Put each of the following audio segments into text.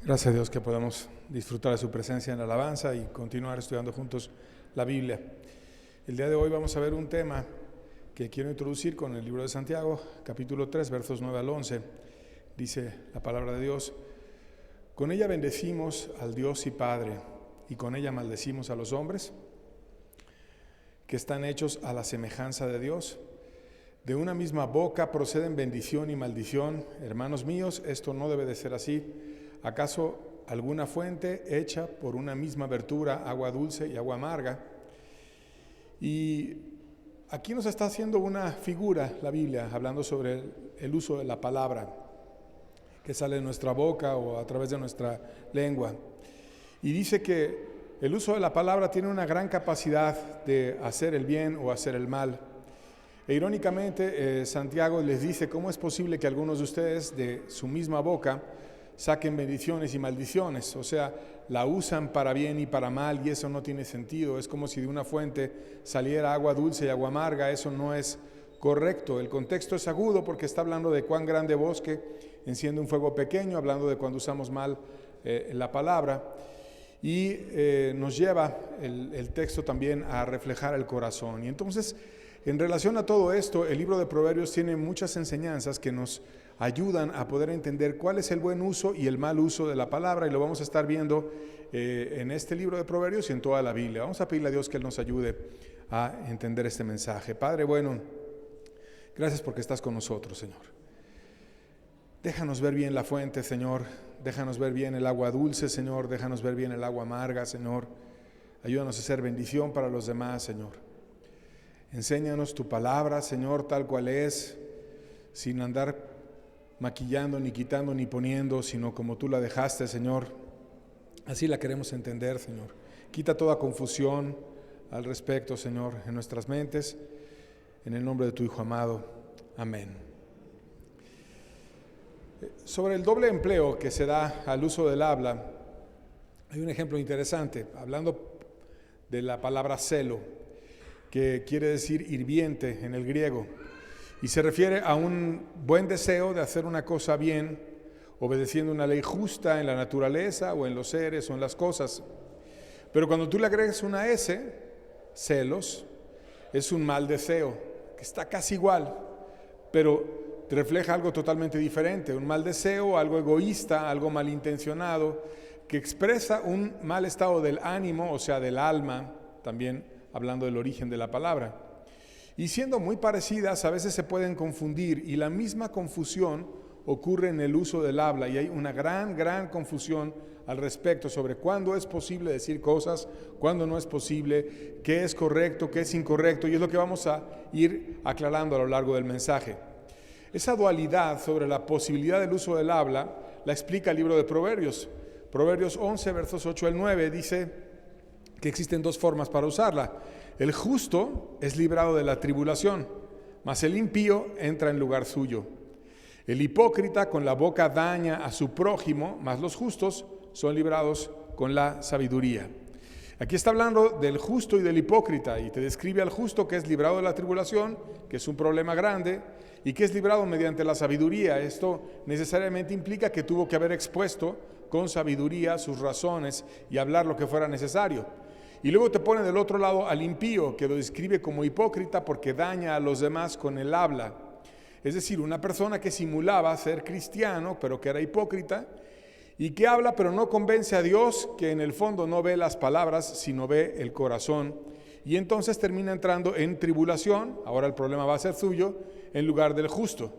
Gracias a Dios que podamos disfrutar de su presencia en la alabanza y continuar estudiando juntos la Biblia. El día de hoy vamos a ver un tema que quiero introducir con el libro de Santiago, capítulo 3, versos 9 al 11. Dice la palabra de Dios: con ella bendecimos al Dios y Padre, y con ella maldecimos a los hombres que están hechos a la semejanza de Dios. De una misma boca proceden bendición y maldición. Hermanos míos, esto no debe de ser así. ¿Acaso alguna fuente hecha por una misma abertura, agua dulce y agua amarga? Y aquí nos está haciendo una figura la Biblia, hablando sobre el uso de la palabra que sale de nuestra boca o a través de nuestra lengua. Y dice que el uso de la palabra tiene una gran capacidad de hacer el bien o hacer el mal. E irónicamente, Santiago les dice cómo es posible que algunos de ustedes de su misma boca saquen bendiciones y maldiciones, o sea, la usan para bien y para mal, y eso no tiene sentido. Es como si de una fuente saliera agua dulce y agua amarga. Eso no es correcto. El contexto es agudo porque está hablando de cuán grande bosque enciende un fuego pequeño, hablando de cuando usamos mal la palabra, y nos lleva el texto también a reflejar el corazón. Y entonces, en relación a todo esto, el libro de Proverbios tiene muchas enseñanzas que nos ayudan a poder entender cuál es el buen uso y el mal uso de la palabra, y lo vamos a estar viendo en este libro de Proverbios y en toda la Biblia. Vamos a pedirle a Dios que Él nos ayude a entender este mensaje. Padre bueno, gracias porque estás con nosotros, Señor. Déjanos ver bien la fuente, Señor. Déjanos ver bien el agua dulce, Señor. Déjanos ver bien el agua amarga, Señor. Ayúdanos a ser bendición para los demás, Señor. Enséñanos tu palabra, Señor, tal cual es, sin andar maquillando, ni quitando, ni poniendo, sino como tú la dejaste, Señor. Así la queremos entender, Señor. Quita toda confusión al respecto, Señor, en nuestras mentes, en el nombre de tu Hijo amado. Amén. Sobre el doble empleo que se da al uso del habla, hay un ejemplo interesante, hablando de la palabra celo, que quiere decir hirviente en el griego, y se refiere a un buen deseo de hacer una cosa bien, obedeciendo una ley justa en la naturaleza o en los seres o en las cosas. Pero cuando tú le agregas una S, celos, es un mal deseo, que está casi igual, pero refleja algo totalmente diferente, un mal deseo, algo egoísta, algo malintencionado, que expresa un mal estado del ánimo, o sea, del alma, también hablando del origen de la palabra. Y siendo muy parecidas, a veces se pueden confundir, y la misma confusión ocurre en el uso del habla, y hay una gran confusión al respecto sobre cuándo es posible decir cosas, cuándo no es posible, qué es correcto, qué es incorrecto, y es lo que vamos a ir aclarando a lo largo del mensaje. Esa dualidad sobre la posibilidad del uso del habla la explica el libro de Proverbios. Proverbios 11, versos 8 al 9, dice que existen dos formas para usarla. El justo es librado de la tribulación, mas el impío entra en lugar suyo. El hipócrita con la boca daña a su prójimo, mas los justos son librados con la sabiduría. Aquí está hablando del justo y del hipócrita, y te describe al justo que es librado de la tribulación, que es un problema grande, y que es librado mediante la sabiduría. Esto necesariamente implica que tuvo que haber expuesto con sabiduría sus razones y hablar lo que fuera necesario. Y luego te pone del otro lado al impío, que lo describe como hipócrita porque daña a los demás con el habla. Es decir, una persona que simulaba ser cristiano, pero que era hipócrita, y que habla pero no convence a Dios, que en el fondo no ve las palabras, sino ve el corazón. Y entonces termina entrando en tribulación. Ahora el problema va a ser suyo, en lugar del justo.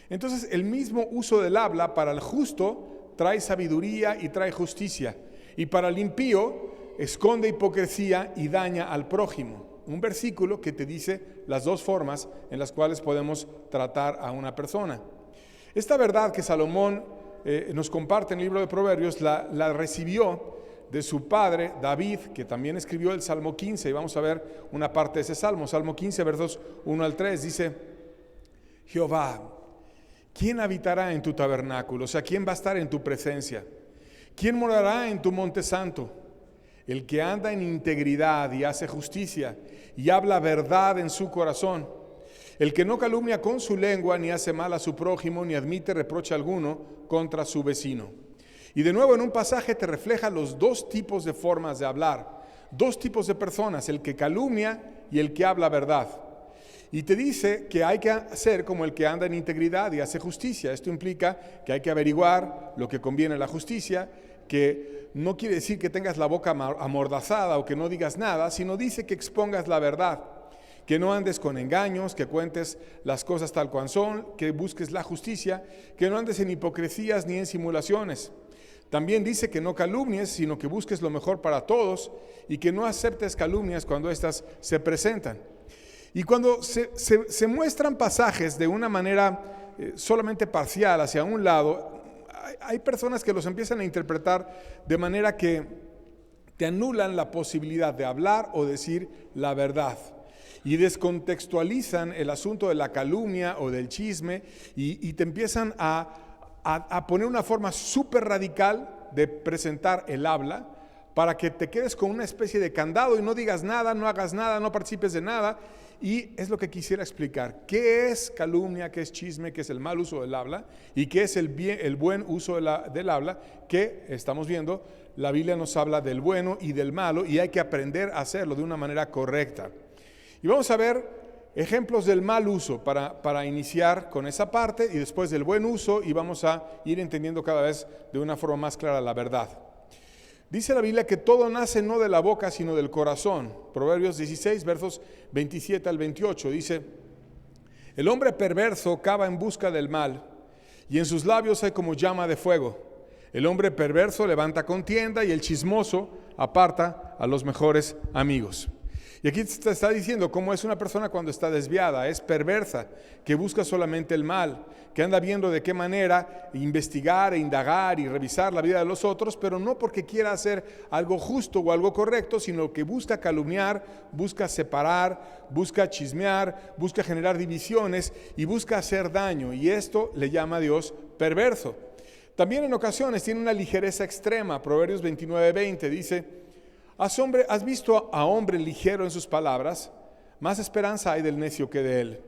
Entonces el mismo uso del habla para el justo trae sabiduría y trae justicia, y para el impío esconde hipocresía y daña al prójimo. Un versículo que te dice las dos formas en las cuales podemos tratar a una persona. Esta verdad que Salomón nos comparte en el libro de Proverbios la recibió de su padre David, que también escribió el Salmo 15, y vamos a ver una parte de ese Salmo. Salmo 15, versos 1 al 3, dice: Jehová, ¿quién habitará en tu tabernáculo? O sea, ¿quién va a estar en tu presencia? ¿Quién morará en tu monte santo? El que anda en integridad y hace justicia y habla verdad en su corazón. El que no calumnia con su lengua, ni hace mal a su prójimo, ni admite reproche alguno contra su vecino. Y de nuevo en un pasaje te refleja los dos tipos de formas de hablar, dos tipos de personas, el que calumnia y el que habla verdad. Y te dice que hay que hacer como el que anda en integridad y hace justicia. Esto implica que hay que averiguar lo que conviene a la justicia, que no quiere decir que tengas la boca amordazada o que no digas nada, sino dice que expongas la verdad, que no andes con engaños, que cuentes las cosas tal cual son, que busques la justicia, que no andes en hipocresías ni en simulaciones. También dice que no calumnies, sino que busques lo mejor para todos y que no aceptes calumnias cuando éstas se presentan. Y cuando se muestran pasajes de una manera solamente parcial hacia un lado, hay personas que los empiezan a interpretar de manera que te anulan la posibilidad de hablar o decir la verdad. Y descontextualizan el asunto de la calumnia o del chisme y te empiezan a poner una forma súper radical de presentar el habla para que te quedes con una especie de candado y no digas nada, no hagas nada, no participes de nada. Y es lo que quisiera explicar. ¿Qué es calumnia? ¿Qué es chisme? ¿Qué es el mal uso del habla? ¿Y qué es el buen uso del habla? Que estamos viendo, la Biblia nos habla del bueno y del malo y hay que aprender a hacerlo de una manera correcta. Y vamos a ver ejemplos del mal uso para iniciar con esa parte y después del buen uso y vamos a ir entendiendo cada vez de una forma más clara la verdad. Dice la Biblia que todo nace no de la boca sino del corazón. Proverbios 16 versos 27 al 28 dice: el hombre perverso cava en busca del mal y en sus labios hay como llama de fuego. El hombre perverso levanta contienda y el chismoso aparta a los mejores amigos. Y aquí te está diciendo cómo es una persona cuando está desviada, es perversa, que busca solamente el mal, que anda viendo de qué manera investigar e indagar y revisar la vida de los otros, pero no porque quiera hacer algo justo o algo correcto, sino que busca calumniar, busca separar, busca chismear, busca generar divisiones y busca hacer daño. Y esto le llama a Dios perverso. También en ocasiones tiene una ligereza extrema. Proverbios 29:20 dice: ¿has visto a hombre ligero en sus palabras? Más esperanza hay del necio que de él.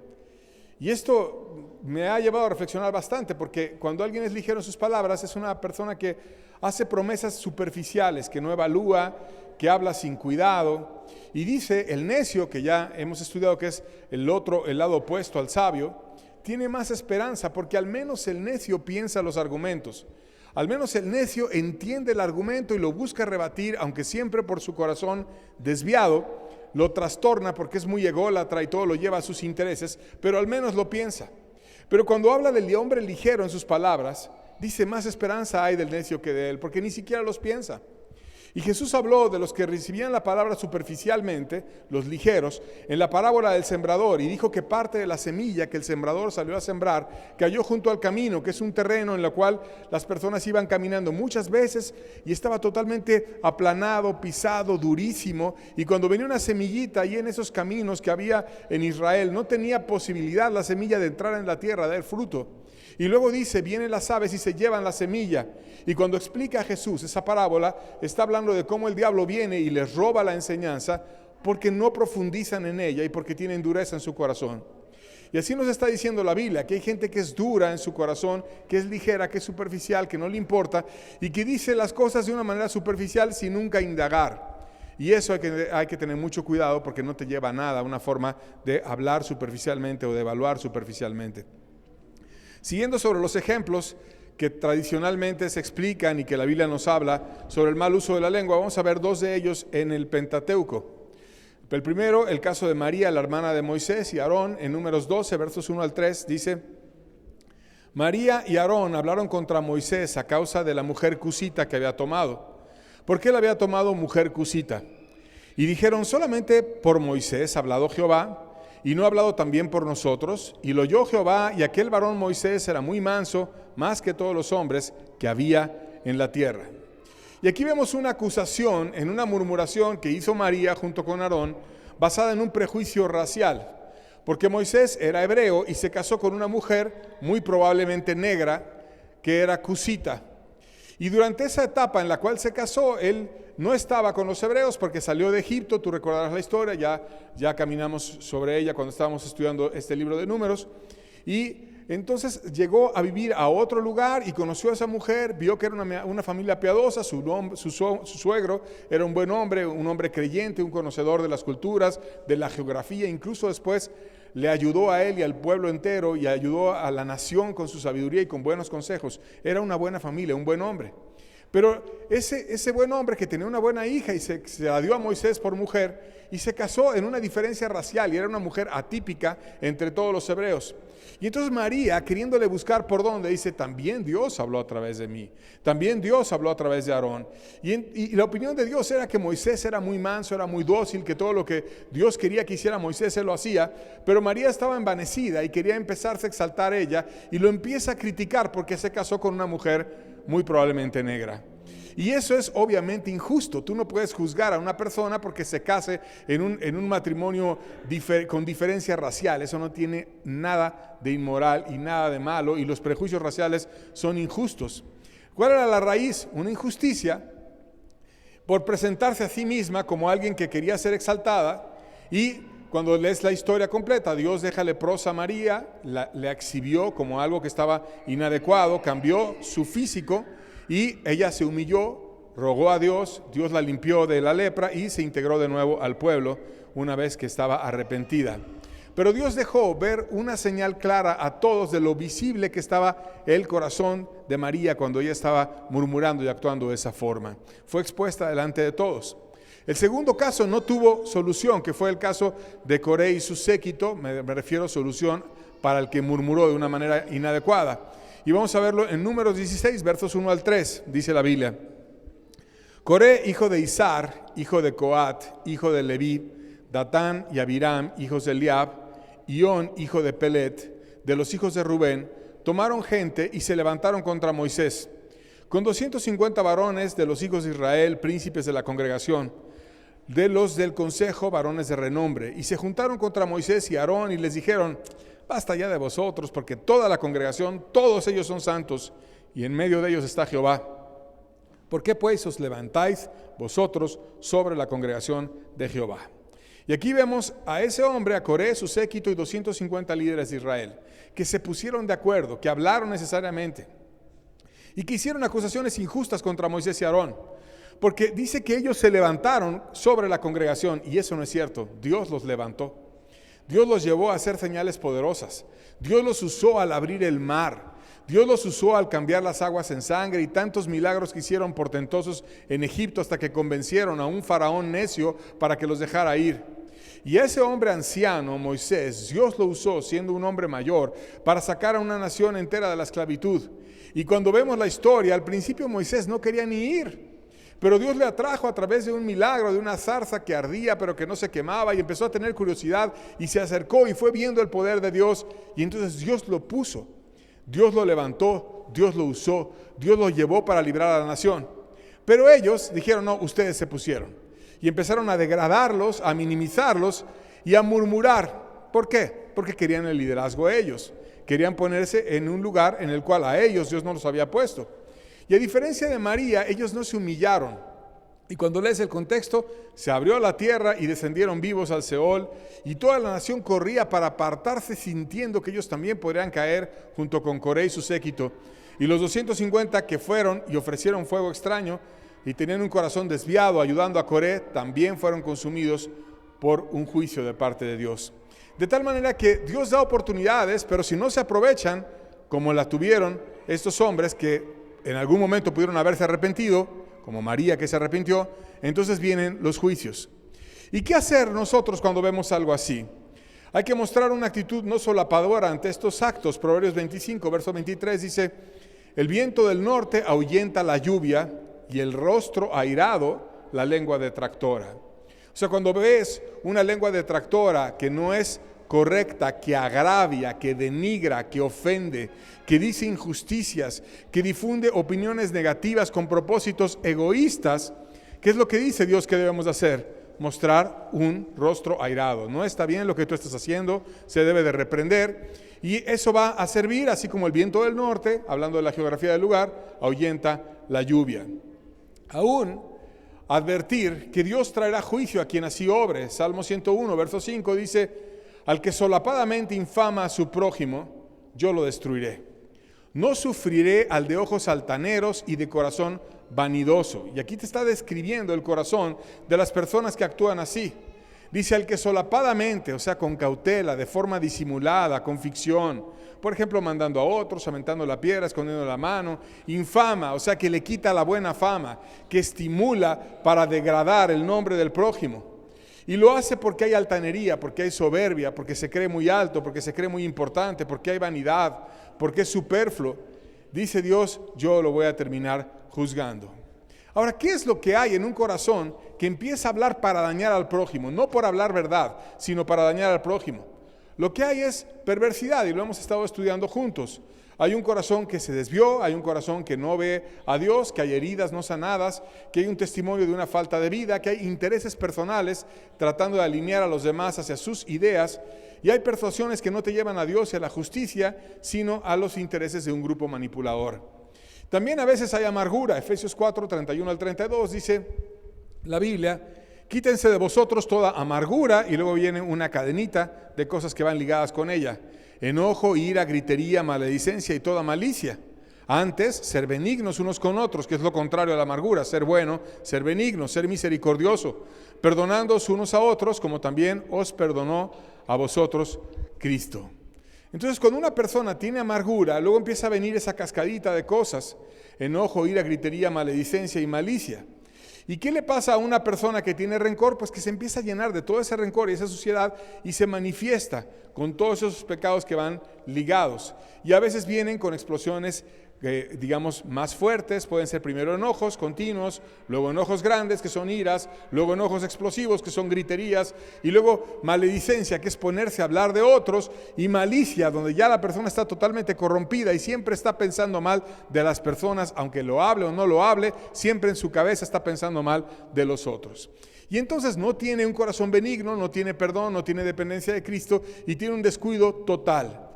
Y esto me ha llevado a reflexionar bastante, porque cuando alguien es ligero en sus palabras es una persona que hace promesas superficiales, que no evalúa, que habla sin cuidado. Y dice, el necio, que ya hemos estudiado que es el lado opuesto al sabio, tiene más esperanza, porque al menos el necio piensa los argumentos. Al menos el necio entiende el argumento y lo busca rebatir, aunque siempre por su corazón desviado lo trastorna porque es muy ególatra y todo lo lleva a sus intereses, pero al menos lo piensa. Pero cuando habla del hombre ligero en sus palabras, dice: más esperanza hay del necio que de él, porque ni siquiera los piensa. Y Jesús habló de los que recibían la palabra superficialmente, los ligeros, en la parábola del sembrador, y dijo que parte de la semilla que el sembrador salió a sembrar cayó junto al camino, que es un terreno en el cual las personas iban caminando muchas veces y estaba totalmente aplanado, pisado, durísimo, y cuando venía una semillita ahí en esos caminos que había en Israel, no tenía posibilidad la semilla de entrar en la tierra, de dar fruto. Y luego dice, vienen las aves y se llevan la semilla. Y cuando explica a Jesús esa parábola, está hablando de cómo el diablo viene y les roba la enseñanza porque no profundizan en ella y porque tienen dureza en su corazón. Y así nos está diciendo la Biblia, que hay gente que es dura en su corazón, que es ligera, que es superficial, que no le importa y que dice las cosas de una manera superficial sin nunca indagar. Y eso hay que tener mucho cuidado porque no te lleva a nada, una forma de hablar superficialmente o de evaluar superficialmente. Siguiendo sobre los ejemplos que tradicionalmente se explican y que la Biblia nos habla sobre el mal uso de la lengua, vamos a ver dos de ellos en el Pentateuco. El primero, el caso de María, la hermana de Moisés y Aarón, en Números 12, versos 1 al 3, dice: María y Aarón hablaron contra Moisés a causa de la mujer cusita que había tomado. ¿Por qué la había tomado mujer cusita? Y dijeron, solamente por Moisés ha hablado Jehová, y no ha hablado también por nosotros. Y lo oyó Jehová, y aquel varón Moisés era muy manso, más que todos los hombres que había en la tierra. Y aquí vemos una acusación en una murmuración que hizo María junto con Aarón, basada en un prejuicio racial, porque Moisés era hebreo y se casó con una mujer muy probablemente negra, que era cusita. Y durante esa etapa en la cual se casó, él no estaba con los hebreos porque salió de Egipto. Tú recordarás la historia, ya caminamos sobre ella cuando estábamos estudiando este libro de Números. Y entonces llegó a vivir a otro lugar y conoció a esa mujer, vio que era una familia piadosa, su suegro era un buen hombre, un hombre creyente, un conocedor de las culturas, de la geografía, incluso después le ayudó a él y al pueblo entero y ayudó a la nación con su sabiduría y con buenos consejos. Era una buena familia, un buen hombre. Pero ese buen hombre que tenía una buena hija y se la dio a Moisés por mujer y se casó en una diferencia racial y era una mujer atípica entre todos los hebreos. Y entonces María, queriéndole buscar por dónde, dice, también Dios habló a través de mí, también Dios habló a través de Aarón. Y la opinión de Dios era que Moisés era muy manso, era muy dócil, que todo lo que Dios quería que hiciera Moisés, él lo hacía. Pero María estaba envanecida y quería empezarse a exaltar ella y lo empieza a criticar porque se casó con una mujer muy probablemente negra. Y eso es obviamente injusto. Tú no puedes juzgar a una persona porque se case en un matrimonio con diferencia racial. Eso no tiene nada de inmoral y nada de malo, y los prejuicios raciales son injustos. ¿Cuál era la raíz? Una injusticia por presentarse a sí misma como alguien que quería ser exaltada, y cuando lees la historia completa, Dios deja leprosa a María, la exhibió como algo que estaba inadecuado, cambió su físico y ella se humilló, rogó a Dios, Dios la limpió de la lepra y se integró de nuevo al pueblo una vez que estaba arrepentida. Pero Dios dejó ver una señal clara a todos de lo visible que estaba el corazón de María cuando ella estaba murmurando y actuando de esa forma. Fue expuesta delante de todos. El segundo caso no tuvo solución, que fue el caso de Coré y su séquito. Me refiero a solución para el que murmuró de una manera inadecuada. Y vamos a verlo en Números 16, versos 1 al 3, dice la Biblia. Coré, hijo de Izar, hijo de Coat, hijo de Leví, Datán y Abiram, hijos de Eliab, Ión, hijo de Pelet, de los hijos de Rubén, tomaron gente y se levantaron contra Moisés, con 250 varones de los hijos de Israel, príncipes de la congregación, de los del consejo, varones de renombre, y se juntaron contra Moisés y Aarón y les dijeron: basta ya de vosotros, porque toda la congregación, todos ellos son santos, y en medio de ellos está Jehová. ¿Por qué pues os levantáis vosotros sobre la congregación de Jehová? Y aquí vemos a ese hombre, a Coré, su séquito y 250 líderes de Israel, que se pusieron de acuerdo, que hablaron necesariamente, y que hicieron acusaciones injustas contra Moisés y Aarón, porque dice que ellos se levantaron sobre la congregación, y eso no es cierto. Dios los levantó. Dios los llevó a hacer señales poderosas. Dios los usó al abrir el mar. Dios los usó al cambiar las aguas en sangre y tantos milagros que hicieron portentosos en Egipto hasta que convencieron a un faraón necio para que los dejara ir. Y ese hombre anciano, Moisés, Dios lo usó siendo un hombre mayor para sacar a una nación entera de la esclavitud. Y cuando vemos la historia, al principio Moisés no quería ni ir. Pero Dios le atrajo a través de un milagro, de una zarza que ardía pero que no se quemaba, y empezó a tener curiosidad y se acercó y fue viendo el poder de Dios, y entonces Dios lo puso, Dios lo levantó, Dios lo usó, Dios lo llevó para librar a la nación. Pero ellos dijeron: no, ustedes se pusieron, y empezaron a degradarlos, a minimizarlos y a murmurar. ¿Por qué? Porque querían el liderazgo ellos, querían ponerse en un lugar en el cual a ellos Dios no los había puesto. Y a diferencia de María, ellos no se humillaron. Y cuando lees el contexto, se abrió la tierra y descendieron vivos al Seol, y toda la nación corría para apartarse, sintiendo que ellos también podrían caer junto con Coré y su séquito. Y los 250 que fueron y ofrecieron fuego extraño y tenían un corazón desviado ayudando a Coré, también fueron consumidos por un juicio de parte de Dios. De tal manera que Dios da oportunidades, pero si no se aprovechan, como la tuvieron estos hombres que en algún momento pudieron haberse arrepentido, como María que se arrepintió, entonces vienen los juicios. ¿Y qué hacer nosotros cuando vemos algo así? Hay que mostrar una actitud no solapadora ante estos actos. Proverbios 25, verso 23 dice: el viento del norte ahuyenta la lluvia, y el rostro airado la lengua detractora. O sea, cuando ves una lengua detractora que no es correcta, que agravia, que denigra, que ofende, que dice injusticias, que difunde opiniones negativas con propósitos egoístas, ¿qué es lo que dice Dios que debemos hacer? Mostrar un rostro airado. No está bien lo que tú estás haciendo, se debe de reprender, y eso va a servir, así como el viento del norte, hablando de la geografía del lugar, ahuyenta la lluvia. Aún advertir que Dios traerá juicio a quien así obre. Salmo 101, verso 5 dice: al que solapadamente infama a su prójimo, yo lo destruiré. No sufriré al de ojos altaneros y de corazón vanidoso. Y aquí te está describiendo el corazón de las personas que actúan así. Dice, al que solapadamente, o sea, con cautela, de forma disimulada, con ficción, por ejemplo, mandando a otros, aventando la piedra, escondiendo la mano, infama, o sea, que le quita la buena fama, que estimula para degradar el nombre del prójimo. Y lo hace porque hay altanería, porque hay soberbia, porque se cree muy alto, porque se cree muy importante, porque hay vanidad, porque es superfluo. Dice Dios, yo lo voy a terminar juzgando. Ahora, ¿qué es lo que hay en un corazón que empieza a hablar para dañar al prójimo? No por hablar verdad, sino para dañar al prójimo. Lo que hay es perversidad y lo hemos estado estudiando juntos. Hay un corazón que se desvió, hay un corazón que no ve a Dios, que hay heridas no sanadas, que hay un testimonio de una falta de vida, que hay intereses personales tratando de alinear a los demás hacia sus ideas, y hay persuasiones que no te llevan a Dios y a la justicia, sino a los intereses de un grupo manipulador. También a veces hay amargura. Efesios 4, 31 al 32 dice la Biblia, quítense de vosotros toda amargura, y luego viene una cadenita de cosas que van ligadas con ella. Enojo, ira, gritería, maledicencia y toda malicia. Antes, ser benignos unos con otros, que es lo contrario a la amargura, ser bueno, ser benigno, ser misericordioso, perdonándoos unos a otros, como también os perdonó a vosotros Cristo. Entonces, cuando una persona tiene amargura, luego empieza a venir esa cascadita de cosas, enojo, ira, gritería, maledicencia y malicia. ¿Y qué le pasa a una persona que tiene rencor? Pues que se empieza a llenar de todo ese rencor y esa suciedad y se manifiesta con todos esos pecados que van ligados. Y a veces vienen con explosiones, digamos, más fuertes. Pueden ser primero enojos continuos, luego enojos grandes, que son iras, luego enojos explosivos, que son griterías, y luego maledicencia, que es ponerse a hablar de otros, y malicia, donde ya la persona está totalmente corrompida y siempre está pensando mal de las personas, aunque lo hable o no lo hable, siempre en su cabeza está pensando mal de los otros. Y entonces no tiene un corazón benigno, no tiene perdón, no tiene dependencia de Cristo y tiene un descuido total.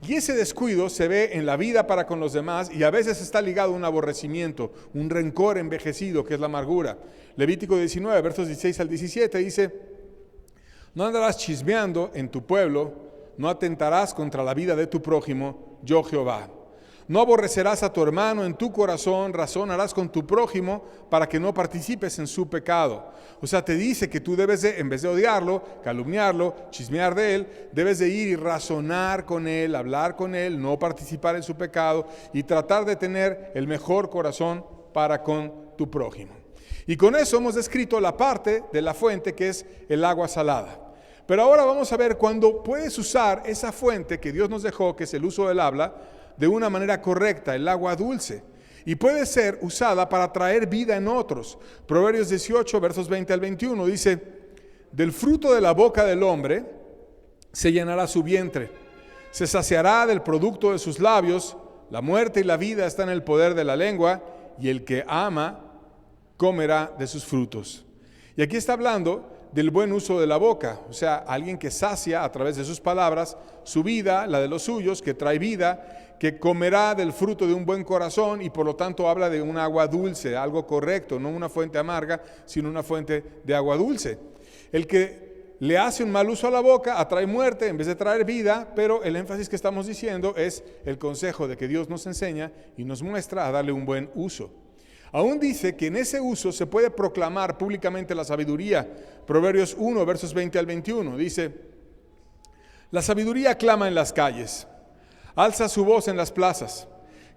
Y ese descuido se ve en la vida para con los demás y a veces está ligado a un aborrecimiento, un rencor envejecido que es la amargura. Levítico 19, versos 16 al 17 dice, no andarás chismeando en tu pueblo, no atentarás contra la vida de tu prójimo, yo Jehová. No aborrecerás a tu hermano en tu corazón, razonarás con tu prójimo para que no participes en su pecado. O sea, te dice que tú debes de, en vez de odiarlo, calumniarlo, chismear de él, debes de ir y razonar con él, hablar con él, no participar en su pecado y tratar de tener el mejor corazón para con tu prójimo. Y con eso hemos descrito la parte de la fuente que es el agua salada. Pero ahora vamos a ver cuando puedes usar esa fuente que Dios nos dejó, que es el uso del habla, de una manera correcta, el agua dulce, y puede ser usada para traer vida en otros. Proverbios 18, versos 20 al 21, dice, del fruto de la boca del hombre se llenará su vientre, se saciará del producto de sus labios, la muerte y la vida están en el poder de la lengua, y el que ama comerá de sus frutos. Y aquí está hablando del buen uso de la boca, o sea, alguien que sacia a través de sus palabras su vida, la de los suyos, que trae vida, que comerá del fruto de un buen corazón y por lo tanto habla de un agua dulce, algo correcto, no una fuente amarga, sino una fuente de agua dulce. El que le hace un mal uso a la boca atrae muerte en vez de traer vida, pero el énfasis que estamos diciendo es el consejo de que Dios nos enseña y nos muestra a darle un buen uso. Aún dice que en ese uso se puede proclamar públicamente la sabiduría. Proverbios 1, versos 20 al 21, dice, la sabiduría clama en las calles, alza su voz en las plazas,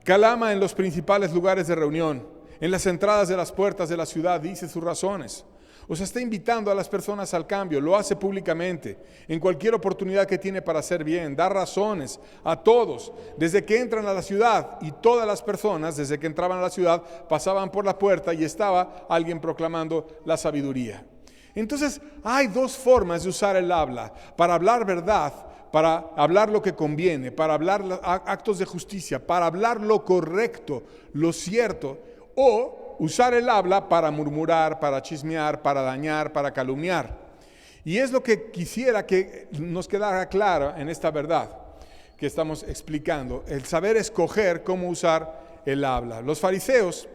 clama en los principales lugares de reunión, en las entradas de las puertas de la ciudad, dice sus razones. O sea, está invitando a las personas al cambio, lo hace públicamente, en cualquier oportunidad que tiene para hacer bien, da razones a todos, desde que entran a la ciudad, y todas las personas, desde que entraban a la ciudad, pasaban por la puerta y estaba alguien proclamando la sabiduría. Entonces, hay dos formas de usar el habla, para hablar verdad, para hablar lo que conviene, para hablar actos de justicia, para hablar lo correcto, lo cierto, o usar el habla para murmurar, para chismear, para dañar, para calumniar. Y es lo que quisiera que nos quedara claro en esta verdad que estamos explicando, el saber escoger cómo usar el habla. Los fariseos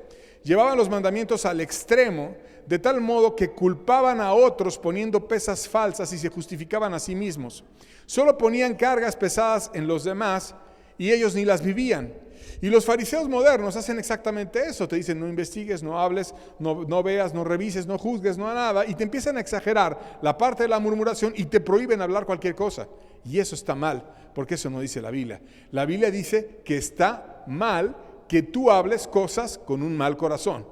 llevaban los mandamientos al extremo, de tal modo que culpaban a otros poniendo pesas falsas y se justificaban a sí mismos. Solo ponían cargas pesadas en los demás y ellos ni las vivían. Y los fariseos modernos hacen exactamente eso. Te dicen, no investigues, no hables, no veas, no revises, no juzgues, no nada. Y te empiezan a exagerar la parte de la murmuración y te prohíben hablar cualquier cosa. Y eso está mal, porque eso no dice la Biblia. La Biblia dice que está mal que tú hables cosas con un mal corazón.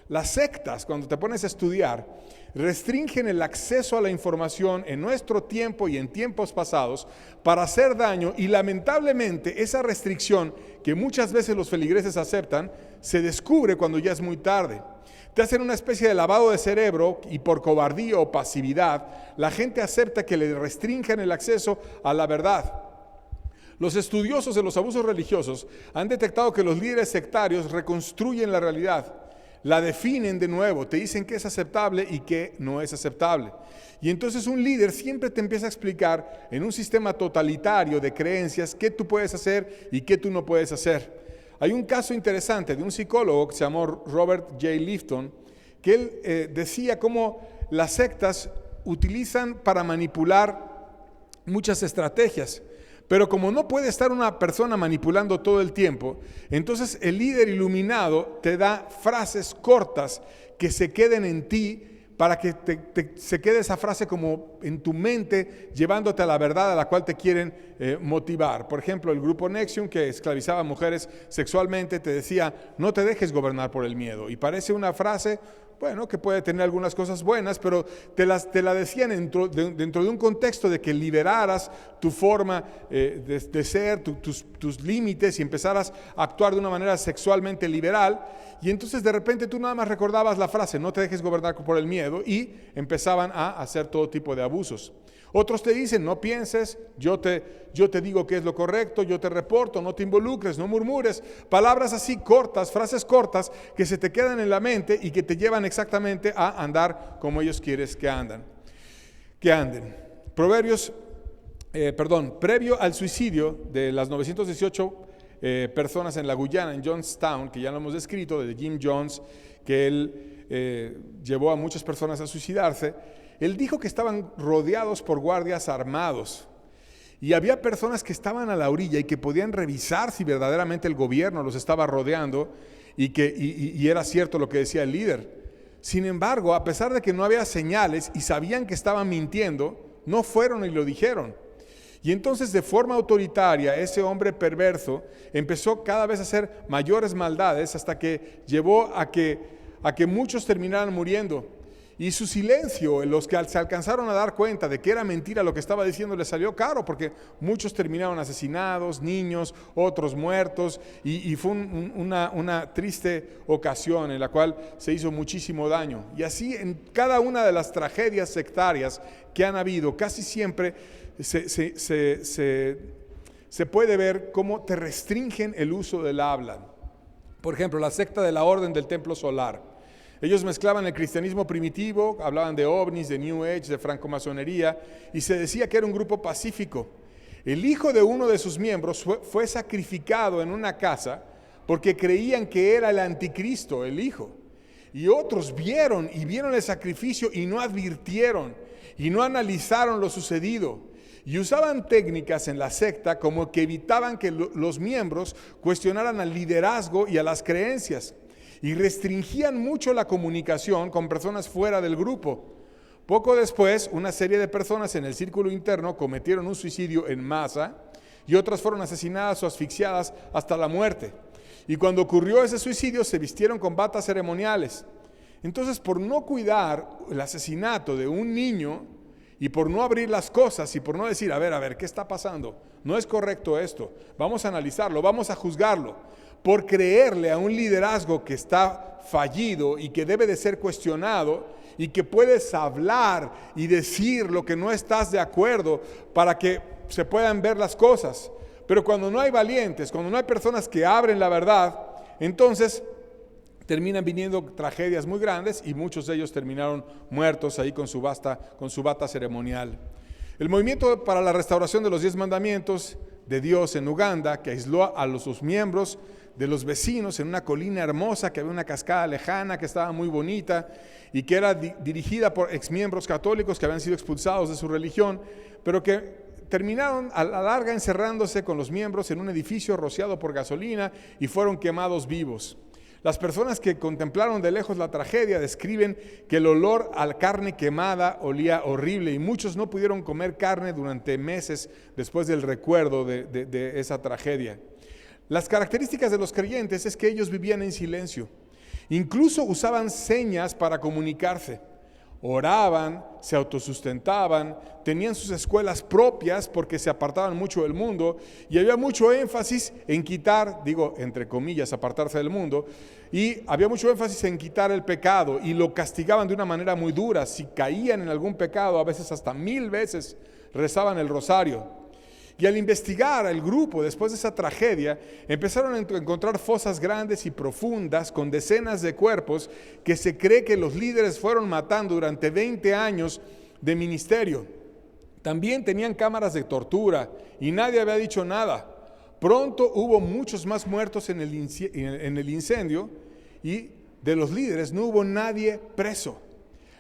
Las sectas, cuando te pones a estudiar, restringen el acceso a la información en nuestro tiempo y en tiempos pasados para hacer daño, y lamentablemente esa restricción que muchas veces los feligreses aceptan se descubre cuando ya es muy tarde. Te hacen una especie de lavado de cerebro y por cobardía o pasividad la gente acepta que le restrinjan el acceso a la verdad. Los estudiosos de los abusos religiosos han detectado que los líderes sectarios reconstruyen la realidad, la definen de nuevo, te dicen qué es aceptable y qué no es aceptable. Y entonces un líder siempre te empieza a explicar en un sistema totalitario de creencias qué tú puedes hacer y qué tú no puedes hacer. Hay un caso interesante de un psicólogo que se llamó Robert J. Lifton, que él decía cómo las sectas utilizan para manipular muchas estrategias. Pero como no puede estar una persona manipulando todo el tiempo, entonces el líder iluminado te da frases cortas que se queden en ti para que se quede esa frase como en tu mente, llevándote a la verdad a la cual te quieren motivar. Por ejemplo, el grupo NXIVM, que esclavizaba a mujeres sexualmente, te decía, no te dejes gobernar por el miedo. Y parece una frase, bueno, que puede tener algunas cosas buenas, pero te la decían dentro de un contexto de que liberaras tu forma de ser, tus límites, y empezaras a actuar de una manera sexualmente liberal. Y entonces de repente tú nada más recordabas la frase, no te dejes gobernar por el miedo, y empezaban a hacer todo tipo de abusos. Otros te dicen, no pienses, yo te digo qué es lo correcto, yo te reporto, no te involucres, no murmures. Palabras así cortas, frases cortas que se te quedan en la mente y que te llevan exactamente a andar como ellos quieren que anden. Previo al suicidio de las 918 personas en la Guyana, en Johnstown, que ya lo hemos descrito, de Jim Jones, que él llevó a muchas personas a suicidarse. Él dijo que estaban rodeados por guardias armados y había personas que estaban a la orilla y que podían revisar si verdaderamente el gobierno los estaba rodeando y era cierto lo que decía el líder. Sin embargo, a pesar de que no había señales y sabían que estaban mintiendo, no fueron y lo dijeron. Y entonces, de forma autoritaria, ese hombre perverso empezó cada vez a hacer mayores maldades hasta que llevó a que muchos terminaran muriendo. Y su silencio, los que se alcanzaron a dar cuenta de que era mentira lo que estaba diciendo, les salió caro, porque muchos terminaron asesinados, niños, otros muertos, y fue una triste ocasión en la cual se hizo muchísimo daño. Y así en cada una de las tragedias sectarias que han habido, casi siempre se puede ver cómo te restringen el uso del habla. Por ejemplo, la secta de la Orden del Templo Solar. Ellos mezclaban el cristianismo primitivo, hablaban de ovnis, de New Age, de francomasonería, y se decía que era un grupo pacífico. El hijo de uno de sus miembros fue sacrificado en una casa porque creían que era el anticristo, el hijo. Y otros vieron el sacrificio y no advirtieron, y no analizaron lo sucedido. Y usaban técnicas en la secta como que evitaban que los miembros cuestionaran al liderazgo y a las creencias, y restringían mucho la comunicación con personas fuera del grupo. Poco después, una serie de personas en el círculo interno cometieron un suicidio en masa y otras fueron asesinadas o asfixiadas hasta la muerte. Y cuando ocurrió ese suicidio, se vistieron con batas ceremoniales. Entonces, por no cuidar el asesinato de un niño y por no abrir las cosas y por no decir, a ver, ¿qué está pasando? No es correcto esto, vamos a analizarlo, vamos a juzgarlo. Por creerle a un liderazgo que está fallido y que debe de ser cuestionado y que puedes hablar y decir lo que no estás de acuerdo para que se puedan ver las cosas. Pero cuando no hay valientes, cuando no hay personas que abren la verdad, entonces terminan viniendo tragedias muy grandes y muchos de ellos terminaron muertos ahí con su bata ceremonial. El movimiento para la restauración de los 10 mandamientos de Dios en Uganda, que aisló a sus miembros de los vecinos en una colina hermosa, que había una cascada lejana que estaba muy bonita y que era dirigida por exmiembros católicos que habían sido expulsados de su religión, pero que terminaron a la larga encerrándose con los miembros en un edificio rociado por gasolina y fueron quemados vivos. Las personas que contemplaron de lejos la tragedia describen que el olor a la carne quemada olía horrible y muchos no pudieron comer carne durante meses después del recuerdo de esa tragedia. Las características de los creyentes es que ellos vivían en silencio. Incluso usaban señas para comunicarse. Oraban, se autosustentaban, tenían sus escuelas propias porque se apartaban mucho del mundo y había mucho énfasis en quitar, digo entre comillas, apartarse del mundo, y había mucho énfasis en quitar el pecado y lo castigaban de una manera muy dura. Si caían en algún pecado, a veces hasta 1000 veces rezaban el rosario. Y al investigar el grupo después de esa tragedia, empezaron a encontrar fosas grandes y profundas con decenas de cuerpos que se cree que los líderes fueron matando durante 20 años de ministerio. También tenían cámaras de tortura y nadie había dicho nada. Pronto hubo muchos más muertos en el incendio y de los líderes no hubo nadie preso.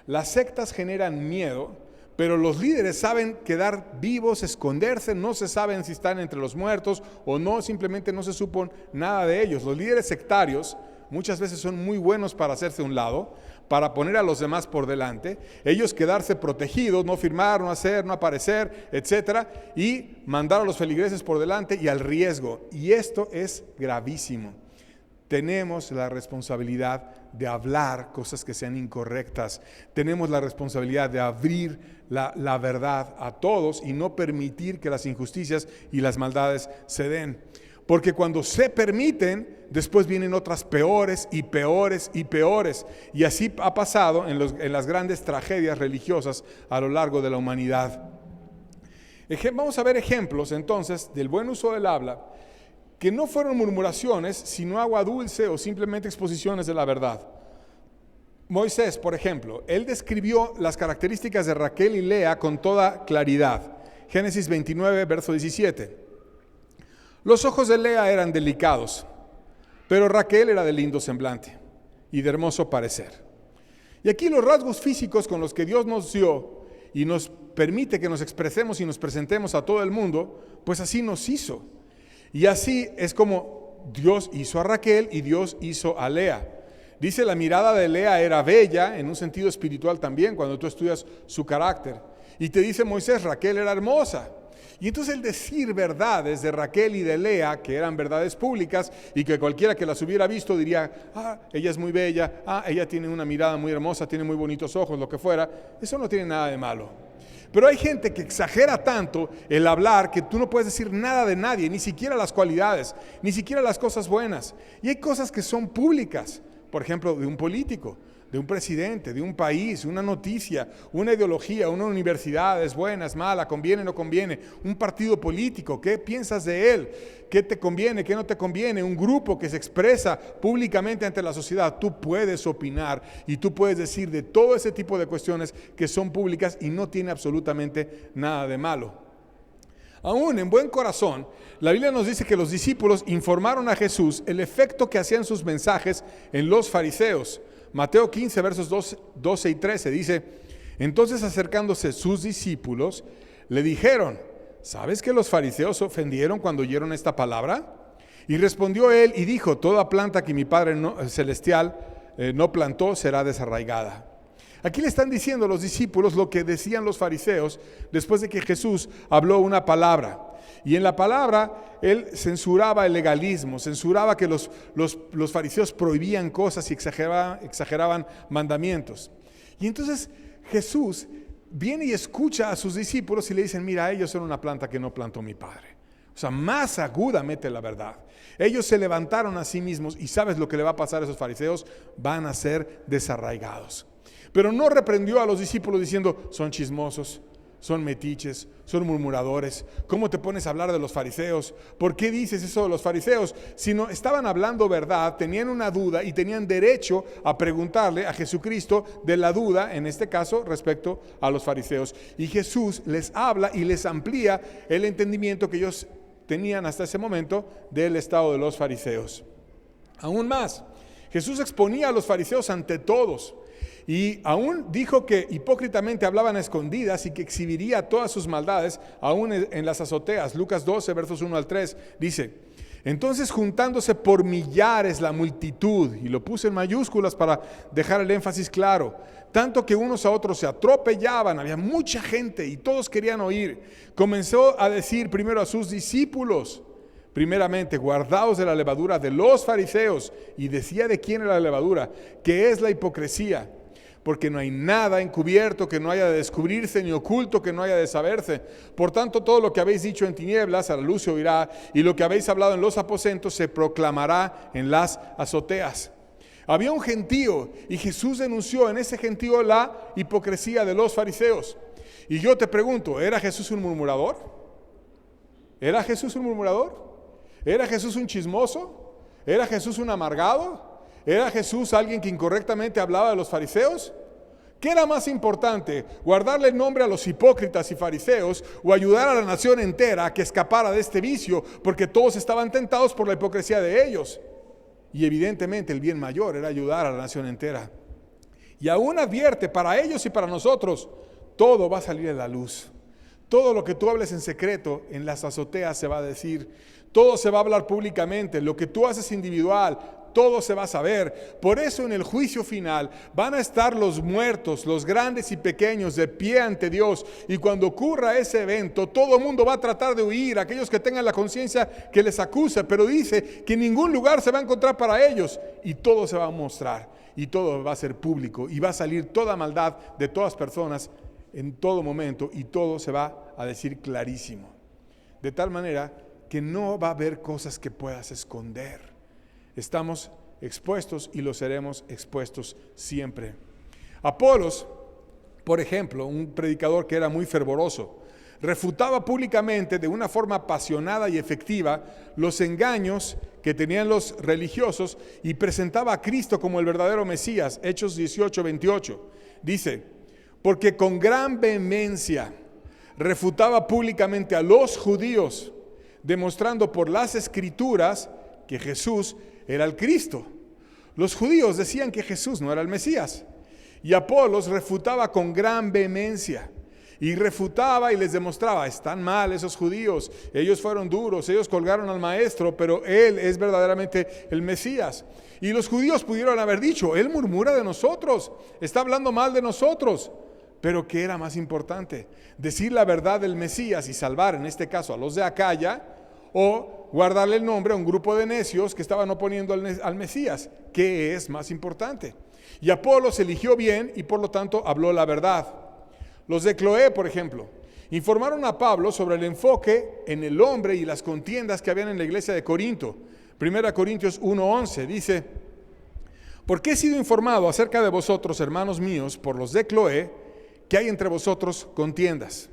Las sectas generan miedo, pero los líderes saben quedar vivos, esconderse, no se saben si están entre los muertos o no, simplemente no se supo nada de ellos. Los líderes sectarios muchas veces son muy buenos para hacerse a un lado, para poner a los demás por delante, ellos quedarse protegidos, no firmar, no hacer, no aparecer, etcétera, y mandar a los feligreses por delante y al riesgo. Y esto es gravísimo. Tenemos la responsabilidad de hablar cosas que sean incorrectas. Tenemos la responsabilidad de abrir la verdad a todos y no permitir que las injusticias y las maldades se den. Porque cuando se permiten, después vienen otras peores y peores y peores. Y así ha pasado en las grandes tragedias religiosas a lo largo de la humanidad. Vamos a ver ejemplos entonces del buen uso del habla, que no fueron murmuraciones, sino agua dulce o simplemente exposiciones de la verdad. Moisés, por ejemplo, él describió las características de Raquel y Lea con toda claridad. Génesis 29, verso 17. Los ojos de Lea eran delicados, pero Raquel era de lindo semblante y de hermoso parecer. Y aquí los rasgos físicos con los que Dios nos dio y nos permite que nos expresemos y nos presentemos a todo el mundo, pues así nos hizo. Y así es como Dios hizo a Raquel y Dios hizo a Lea. Dice, la mirada de Lea era bella, en un sentido espiritual también, cuando tú estudias su carácter. Y te dice Moisés, Raquel era hermosa. Y entonces el decir verdades de Raquel y de Lea, que eran verdades públicas, y que cualquiera que las hubiera visto diría, ella es muy bella, ella tiene una mirada muy hermosa, tiene muy bonitos ojos, lo que fuera, eso no tiene nada de malo. Pero hay gente que exagera tanto el hablar que tú no puedes decir nada de nadie, ni siquiera las cualidades, ni siquiera las cosas buenas. Y hay cosas que son públicas, por ejemplo, de un político, de un presidente, de un país, una noticia, una ideología, una universidad, es buena, es mala, conviene, no conviene, un partido político, ¿qué piensas de él? ¿Qué te conviene, qué no te conviene? Un grupo que se expresa públicamente ante la sociedad, tú puedes opinar y tú puedes decir de todo ese tipo de cuestiones que son públicas y no tiene absolutamente nada de malo. Aún en buen corazón, la Biblia nos dice que los discípulos informaron a Jesús el efecto que hacían sus mensajes en los fariseos. Mateo 15, versos 12 y 13 dice, entonces acercándose sus discípulos, le dijeron, ¿sabes que los fariseos se ofendieron cuando oyeron esta palabra? Y respondió él y dijo, toda planta que mi Padre celestial no plantó será desarraigada. Aquí le están diciendo a los discípulos lo que decían los fariseos después de que Jesús habló una palabra. Y en la palabra él censuraba el legalismo, censuraba que los fariseos prohibían cosas y exageraban mandamientos. Y entonces Jesús viene y escucha a sus discípulos y le dicen, mira, ellos son una planta que no plantó mi Padre. O sea, más agudamente la verdad. Ellos se levantaron a sí mismos y ¿sabes lo que le va a pasar a esos fariseos? Van a ser desarraigados. Pero no reprendió a los discípulos diciendo, son chismosos, son metiches, son murmuradores. ¿Cómo te pones a hablar de los fariseos? ¿Por qué dices eso de los fariseos? Si no estaban hablando verdad, tenían una duda y tenían derecho a preguntarle a Jesucristo de la duda, en este caso respecto a los fariseos. Y Jesús les habla y les amplía el entendimiento que ellos tenían hasta ese momento del estado de los fariseos. Aún más, Jesús exponía a los fariseos ante todos. Y aún dijo que hipócritamente hablaban a escondidas y que exhibiría todas sus maldades aún en las azoteas. Lucas 12, versos 1 al 3, dice: entonces juntándose por millares la multitud, y lo puse en mayúsculas para dejar el énfasis claro, tanto que unos a otros se atropellaban, había mucha gente y todos querían oír, comenzó a decir primero a sus discípulos: primeramente, guardaos de la levadura de los fariseos. Y decía de quién era la levadura, que es la hipocresía. Porque no hay nada encubierto que no haya de descubrirse, ni oculto que no haya de saberse. Por tanto, todo lo que habéis dicho en tinieblas, a la luz se oirá, y lo que habéis hablado en los aposentos se proclamará en las azoteas. Había un gentío, y Jesús denunció en ese gentío la hipocresía de los fariseos. Y yo te pregunto, ¿era Jesús un murmurador? ¿Era Jesús un murmurador? ¿Era Jesús un chismoso? ¿Era Jesús un amargado? ¿Era Jesús alguien que incorrectamente hablaba de los fariseos? ¿Qué era más importante, guardarle el nombre a los hipócritas y fariseos o ayudar a la nación entera a que escapara de este vicio, porque todos estaban tentados por la hipocresía de ellos? Y evidentemente el bien mayor era ayudar a la nación entera. Y aún advierte, para ellos y para nosotros, todo va a salir a la luz. Todo lo que tú hables en secreto, en las azoteas se va a decir. Todo se va a hablar públicamente. Lo que tú haces individual, todo se va a saber. Por eso en el juicio final van a estar los muertos, los grandes y pequeños, de pie ante Dios. Y cuando ocurra ese evento, todo el mundo va a tratar de huir, aquellos que tengan la conciencia que les acusa. Pero dice que en ningún lugar se va a encontrar para ellos. Y todo se va a mostrar. Y todo va a ser público. Y va a salir toda maldad de todas personas en todo momento. Y todo se va a decir clarísimo. De tal manera que no va a haber cosas que puedas esconder. Estamos expuestos y lo seremos expuestos siempre. Apolos, por ejemplo, un predicador que era muy fervoroso, refutaba públicamente de una forma apasionada y efectiva los engaños que tenían los religiosos y presentaba a Cristo como el verdadero Mesías. Hechos 18:28 dice: porque con gran vehemencia refutaba públicamente a los judíos, demostrando por las Escrituras que Jesús era el Cristo. Los judíos decían que Jesús no era el Mesías, y Apolos refutaba con gran vehemencia, y refutaba y les demostraba: están mal esos judíos, ellos fueron duros, ellos colgaron al maestro, pero él es verdaderamente el Mesías. Y los judíos pudieron haber dicho: él murmura de nosotros, está hablando mal de nosotros. Pero ¿qué era más importante? ¿Decir la verdad del Mesías y salvar, en este caso, a los de Acaya, o guardarle el nombre a un grupo de necios que estaban oponiendo al Mesías? ¿Qué es más importante? Y Apolos eligió bien y por lo tanto habló la verdad. Los de Cloé, por ejemplo, informaron a Pablo sobre el enfoque en el hombre y las contiendas que habían en la iglesia de Corinto. 1 Corintios 1:11 dice: porque he sido informado acerca de vosotros, hermanos míos, por los de Cloé, que hay entre vosotros contiendas.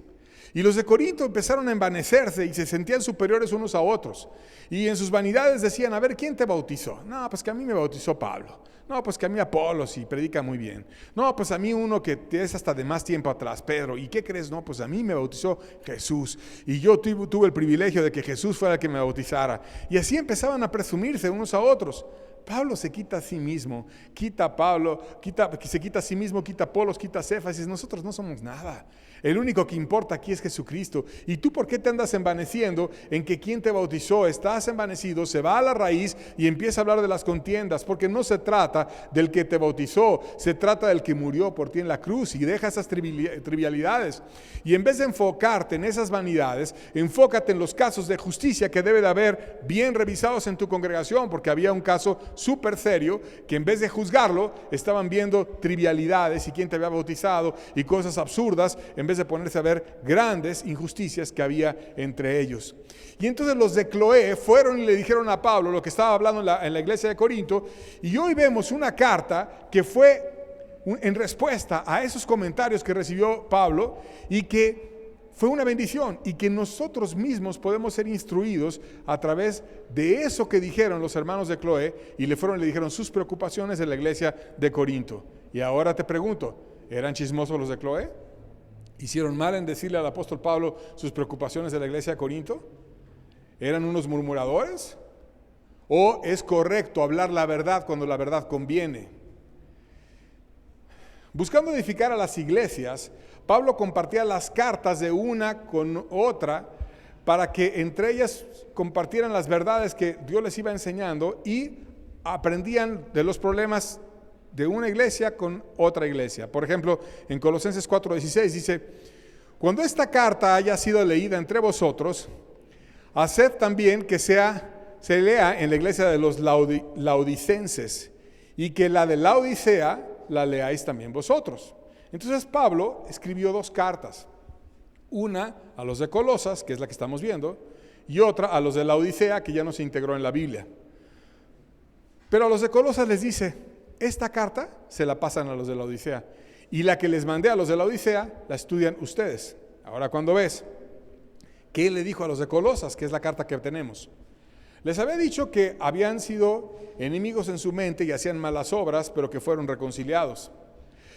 Y los de Corinto empezaron a envanecerse y se sentían superiores unos a otros. Y en sus vanidades decían: a ver, ¿quién te bautizó? No, pues que a mí me bautizó Pablo. No, pues que a mí Apolos, y predica muy bien. No, pues a mí uno que es hasta de más tiempo atrás, Pedro. ¿Y qué crees? No, pues a mí me bautizó Jesús. Y yo tuve el privilegio de que Jesús fuera el que me bautizara. Y así empezaban a presumirse unos a otros. Pablo se quita a sí mismo, quita a Pablo, se quita a sí mismo, quita a Apolos, quita a Cefas, y dice: nosotros no somos nada. El único que importa aquí es Jesucristo. ¿Y tú por qué te andas envaneciendo en que quien te bautizó? Estás envanecido, se va a la raíz y empieza a hablar de las contiendas, porque no se trata del que te bautizó, se trata del que murió por ti en la cruz, y deja esas trivialidades. Y en vez de enfocarte en esas vanidades, enfócate en los casos de justicia que debe de haber bien revisados en tu congregación, porque había un caso súper serio que en vez de juzgarlo, estaban viendo trivialidades y quién te había bautizado y cosas absurdas, en vez de ponerse a ver grandes injusticias que había entre ellos. Y entonces los de Cloé fueron y le dijeron a Pablo lo que estaba hablando en la iglesia de Corinto, y hoy vemos una carta que fue en respuesta a esos comentarios que recibió Pablo, y que fue una bendición, y que nosotros mismos podemos ser instruidos a través de eso que dijeron los hermanos de Cloé, y le dijeron sus preocupaciones en la iglesia de Corinto. Y ahora te pregunto, ¿eran chismosos los de Cloé? ¿Hicieron mal en decirle al apóstol Pablo sus preocupaciones de la iglesia de Corinto? ¿Eran unos murmuradores? ¿O es correcto hablar la verdad cuando la verdad conviene? Buscando edificar a las iglesias, Pablo compartía las cartas de una con otra para que entre ellas compartieran las verdades que Dios les iba enseñando y aprendían de los problemas de una iglesia con otra iglesia. Por ejemplo, en Colosenses 4:16 dice: cuando esta carta haya sido leída entre vosotros, haced también que se lea en la iglesia de los laodicenses, y que la de Laodicea la leáis también vosotros. Entonces Pablo escribió 2 cartas, una a los de Colosas, que es la que estamos viendo, y otra a los de Laodicea, que ya no se integró en la Biblia. Pero a los de Colosas les dice: esta carta se la pasan a los de Laodicea, y la que les mandé a los de Laodicea la estudian ustedes. Ahora, cuando ves, ¿qué le dijo a los de Colosas? Que es la carta que tenemos. Les había dicho que habían sido enemigos en su mente y hacían malas obras, pero que fueron reconciliados.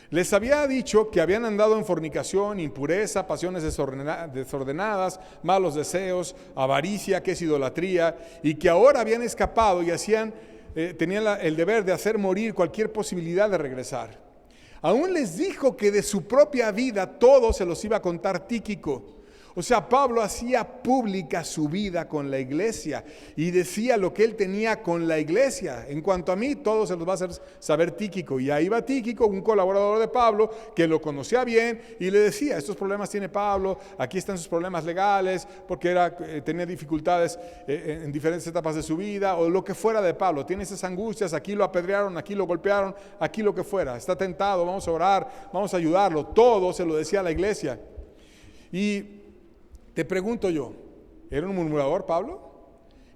Les había dicho que habían andado en fornicación, impureza, pasiones desordenadas, malos deseos, avaricia, que es idolatría, y que ahora habían escapado y tenían el deber de hacer morir cualquier posibilidad de regresar. Aún les dijo que de su propia vida todo se los iba a contar Tíquico. O sea, Pablo hacía pública su vida con la iglesia y decía lo que él tenía con la iglesia. En cuanto a mí, todo se los va a hacer saber Tíquico. Y ahí va Tíquico, un colaborador de Pablo, que lo conocía bien y le decía: estos problemas tiene Pablo, aquí están sus problemas legales, porque tenía dificultades en diferentes etapas de su vida, o lo que fuera de Pablo. Tiene esas angustias, aquí lo apedrearon, aquí lo golpearon, aquí lo que fuera. Está tentado, vamos a orar, vamos a ayudarlo. Todo se lo decía a la iglesia. Y te pregunto yo, ¿era un murmurador Pablo?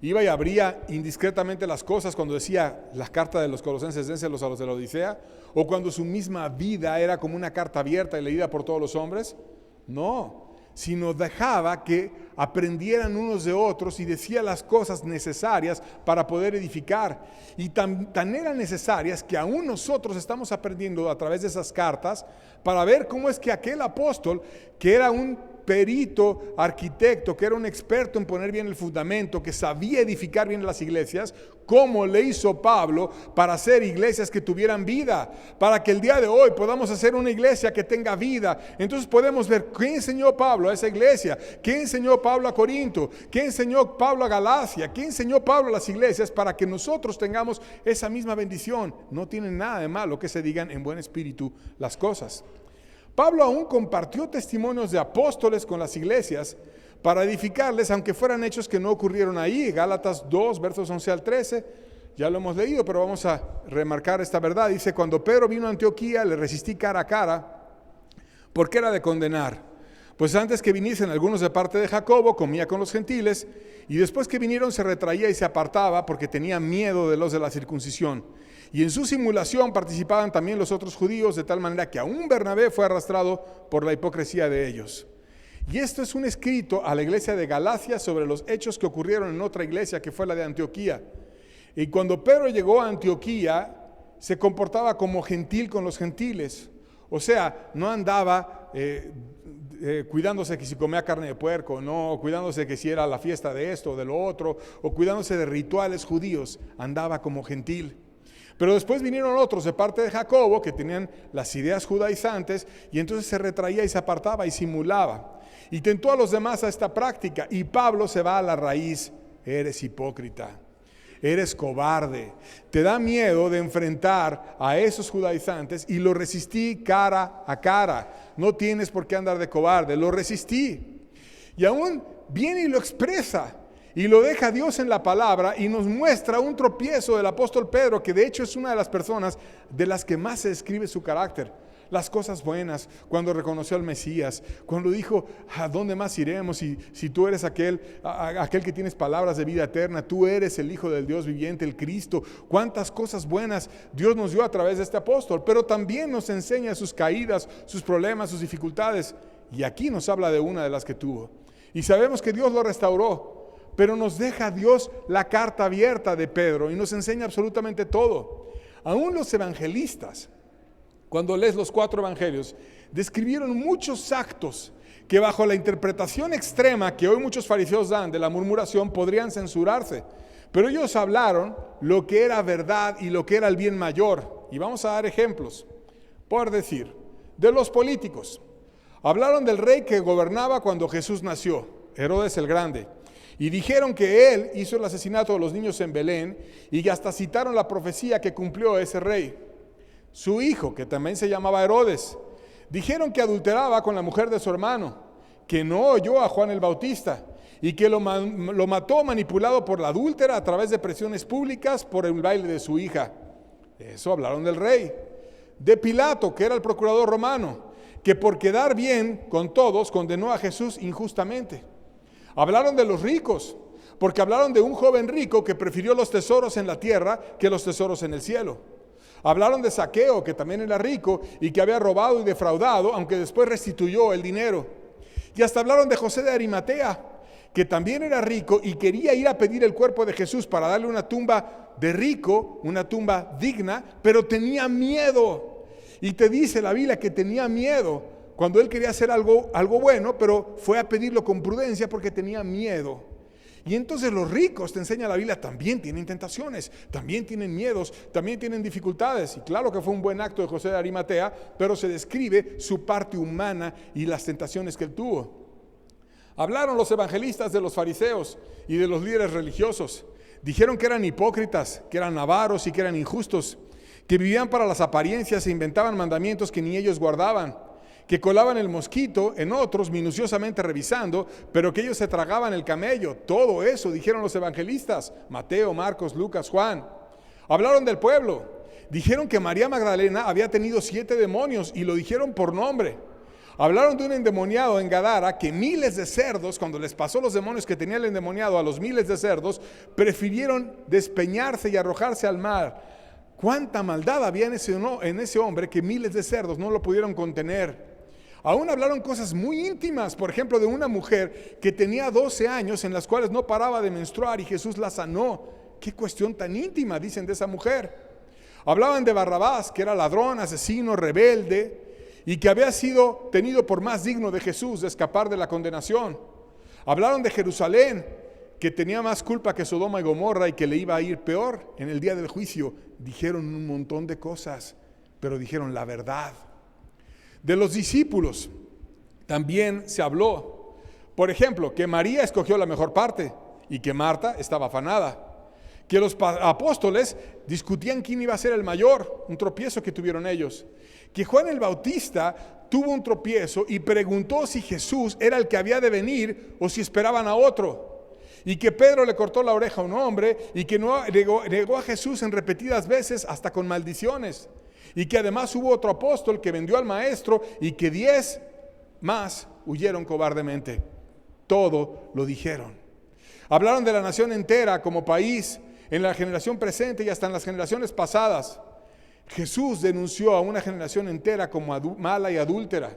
¿Iba y abría indiscretamente las cosas cuando decía las cartas de los colosenses, dénselos a los de la Odisea? ¿O cuando su misma vida era como una carta abierta y leída por todos los hombres? No, sino dejaba que aprendieran unos de otros y decía las cosas necesarias para poder edificar. Y tan eran necesarias que aún nosotros estamos aprendiendo a través de esas cartas para ver cómo es que aquel apóstol, que era un perito, arquitecto, que era un experto en poner bien el fundamento, que sabía edificar bien las iglesias, cómo le hizo Pablo para hacer iglesias que tuvieran vida, para que el día de hoy podamos hacer una iglesia que tenga vida. Entonces podemos ver qué enseñó Pablo a esa iglesia, qué enseñó Pablo a Corinto, qué enseñó Pablo a Galacia, qué enseñó Pablo a las iglesias, para que nosotros tengamos esa misma bendición. No tiene nada de malo que se digan en buen espíritu las cosas. Pablo aún compartió testimonios de apóstoles con las iglesias para edificarles, aunque fueran hechos que no ocurrieron ahí. Gálatas 2, versos 11 al 13, ya lo hemos leído, pero vamos a remarcar esta verdad. Dice: cuando Pedro vino a Antioquía, le resistí cara a cara, porque era de condenar. Pues antes que viniesen algunos de parte de Jacobo, comía con los gentiles, y después que vinieron se retraía y se apartaba, porque tenía miedo de los de la circuncisión. Y en su simulación participaban también los otros judíos, de tal manera que aún Bernabé fue arrastrado por la hipocresía de ellos. Y esto es un escrito a la iglesia de Galacia sobre los hechos que ocurrieron en otra iglesia, que fue la de Antioquía. Y cuando Pedro llegó a Antioquía, se comportaba como gentil con los gentiles. O sea, no andaba cuidándose que si comía carne de puerco, no, cuidándose que si era la fiesta de esto o de lo otro, o cuidándose de rituales judíos. Andaba como gentil. Pero después vinieron otros de parte de Jacobo que tenían las ideas judaizantes, y entonces se retraía y se apartaba y simulaba. Y tentó a los demás a esta práctica. Y Pablo se va a la raíz: eres hipócrita, eres cobarde, te da miedo de enfrentar a esos judaizantes, y lo resistí cara a cara. No tienes por qué andar de cobarde, lo resistí. Y aún viene y lo expresa. Y lo deja Dios en la palabra y nos muestra un tropiezo del apóstol Pedro, que de hecho es una de las personas de las que más se describe su carácter. Las cosas buenas, cuando reconoció al Mesías, cuando dijo: ¿a dónde más iremos si tú eres aquel que tienes palabras de vida eterna? Tú eres el Hijo del Dios viviente, el Cristo. Cuántas cosas buenas Dios nos dio a través de este apóstol, pero también nos enseña sus caídas, sus problemas, sus dificultades. Y aquí nos habla de una de las que tuvo. Y sabemos que Dios lo restauró. Pero nos deja Dios la carta abierta de Pedro y nos enseña absolutamente todo. Aún los evangelistas, cuando lees los 4 evangelios, describieron muchos actos que bajo la interpretación extrema que hoy muchos fariseos dan de la murmuración podrían censurarse. Pero ellos hablaron lo que era verdad y lo que era el bien mayor. Y vamos a dar ejemplos. Por decir, de los políticos. Hablaron del rey que gobernaba cuando Jesús nació, Herodes el Grande, y dijeron que él hizo el asesinato de los niños en Belén y hasta citaron la profecía que cumplió ese rey. Su hijo, que también se llamaba Herodes, dijeron que adulteraba con la mujer de su hermano, que no oyó a Juan el Bautista y que lo mató manipulado por la adúltera a través de presiones públicas por el baile de su hija. Eso hablaron del rey. De Pilato, que era el procurador romano, que por quedar bien con todos condenó a Jesús injustamente. Hablaron de los ricos, porque hablaron de un joven rico que prefirió los tesoros en la tierra que los tesoros en el cielo. Hablaron de Zaqueo, que también era rico y que había robado y defraudado, aunque después restituyó el dinero. Y hasta hablaron de José de Arimatea, que también era rico y quería ir a pedir el cuerpo de Jesús para darle una tumba de rico, una tumba digna, pero tenía miedo. Y te dice la Biblia que tenía miedo cuando él quería hacer algo bueno, pero fue a pedirlo con prudencia porque tenía miedo. Y entonces los ricos, te enseña la Biblia, también tienen tentaciones, también tienen miedos, también tienen dificultades. Y claro que fue un buen acto de José de Arimatea, pero se describe su parte humana y las tentaciones que él tuvo. Hablaron los evangelistas de los fariseos y de los líderes religiosos. Dijeron que eran hipócritas, que eran avaros y que eran injustos, que vivían para las apariencias e inventaban mandamientos que ni ellos guardaban, que colaban el mosquito en otros minuciosamente revisando, pero que ellos se tragaban el camello. Todo eso dijeron los evangelistas, Mateo, Marcos, Lucas, Juan. Hablaron del pueblo. Dijeron que María Magdalena había tenido 7 demonios y lo dijeron por nombre. Hablaron de un endemoniado en Gadara que miles de cerdos, cuando les pasó los demonios que tenía el endemoniado a los miles de cerdos, prefirieron despeñarse y arrojarse al mar. Cuánta maldad había en ese hombre que miles de cerdos no lo pudieron contener. Aún hablaron cosas muy íntimas, por ejemplo, de una mujer que tenía 12 años en las cuales no paraba de menstruar y Jesús la sanó. Qué cuestión tan íntima, dicen de esa mujer. Hablaban de Barrabás, que era ladrón, asesino, rebelde, y que había sido tenido por más digno de Jesús de escapar de la condenación. Hablaron de Jerusalén, que tenía más culpa que Sodoma y Gomorra y que le iba a ir peor en el día del juicio. Dijeron un montón de cosas, pero dijeron la verdad. De los discípulos también se habló. Por ejemplo, que María escogió la mejor parte y que Marta estaba afanada. Que los apóstoles discutían quién iba a ser el mayor, un tropiezo que tuvieron ellos. Que Juan el Bautista tuvo un tropiezo y preguntó si Jesús era el que había de venir o si esperaban a otro. Y que Pedro le cortó la oreja a un hombre y que negó a Jesús en repetidas veces hasta con maldiciones. Y que además hubo otro apóstol que vendió al maestro y que 10 más huyeron cobardemente. Todo lo dijeron. Hablaron de la nación entera como país, en la generación presente y hasta en las generaciones pasadas. Jesús denunció a una generación entera como mala y adúltera.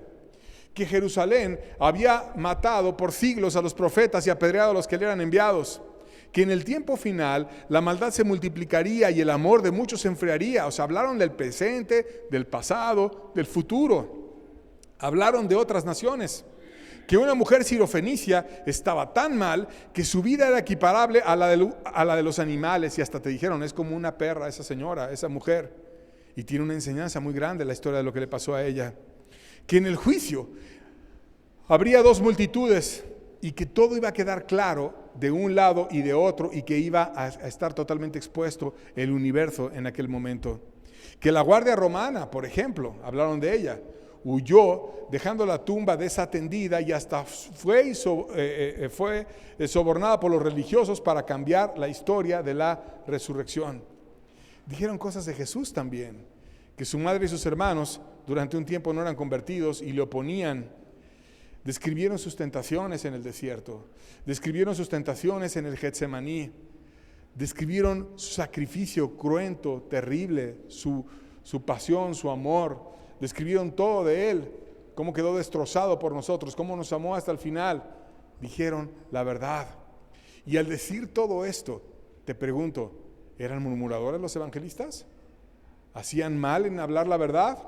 Que Jerusalén había matado por siglos a los profetas y apedreado a los que le eran enviados. Que en el tiempo final la maldad se multiplicaría y el amor de muchos se enfriaría. O sea, hablaron del presente, del pasado, del futuro. Hablaron de otras naciones. Que una mujer sirofenicia estaba tan mal que su vida era equiparable a la de los animales. Y hasta te dijeron, es como una perra esa señora, esa mujer. Y tiene una enseñanza muy grande la historia de lo que le pasó a ella. Que en el juicio habría 2 multitudes y que todo iba a quedar claro de un lado y de otro y que iba a estar totalmente expuesto el universo en aquel momento. Que la guardia romana, por ejemplo, hablaron de ella, huyó dejando la tumba desatendida y hasta fue sobornada por los religiosos para cambiar la historia de la resurrección. Dijeron cosas de Jesús también, que su madre y sus hermanos durante un tiempo no eran convertidos y le oponían. Describieron sus tentaciones en el desierto, describieron sus tentaciones en el Getsemaní, describieron su sacrificio cruento, terrible, su pasión, su amor, describieron todo de él, cómo quedó destrozado por nosotros, cómo nos amó hasta el final. Dijeron la verdad. Y al decir todo esto, te pregunto, ¿eran murmuradores los evangelistas? ¿Hacían mal en hablar la verdad?